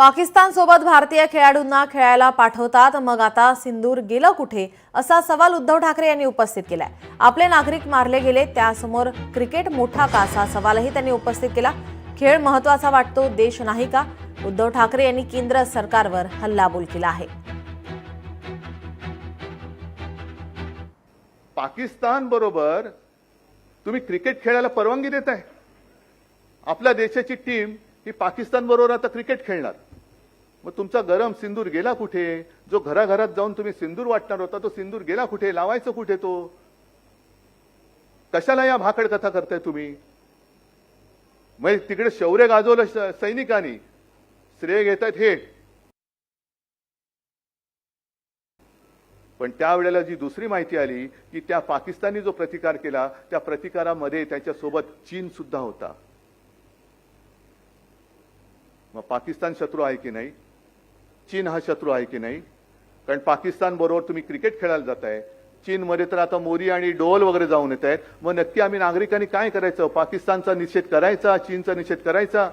पाकिस्तान सोबत भारतीय खेळाडूंना खेळायला पाठवतात, मग आता सिंदूर गेलं कुठे असा सवाल उद्धव ठाकरे यांनी उपस्थित केलाय। आपले नागरिक मारले गेले त्यासमोर क्रिकेट मोठा का असा सवालही त्यांनी उपस्थित केला। खेळ महत्त्वाचा वाटतो, देश नाही का? उद्धव ठाकरे यांनी केंद्र सरकारवर हल्लाबोल केला आहे। पाकिस्तान बरोबर तुम्ही क्रिकेट खेळायला परवानगी देताय? आपल्या देशाची टीम ही पाकिस्तान बरोबर आता क्रिकेट खेळणार, मग तुमचा गरम सिंदूर गेला कुठे? जो घराघरात जाऊन तुम्ही सिंदूर वाटणार होता तो सिंदूर गेला कुठे? लावायचं कुठे? तो कशाला या भाकड कथा करताय तुम्ही? मग तिकडे शौर्य गाजवलं सैनिकांनी, श्रेय घेतायत हे। पण त्यावेळेला जी दुसरी माहिती आली की त्या पाकिस्तानी जो प्रतिकार केला त्या प्रतिकारामध्ये त्याच्यासोबत चीन सुद्धा होता। मग पाकिस्तान शत्रू आहे की नाही? चीन हा शत्रू आहे की नाही? कारण पाकिस्तान बरोबर तुम्ही क्रिकेट खेळायला जाताय, चीनमध्ये तर आता मोदी आणि डोल वगैरे जाऊन येत आहेत। मग नक्की आम्ही नागरिकांनी काय करायचं? पाकिस्तानचा निषेध करायचा, चीनचा निषेध करायचा?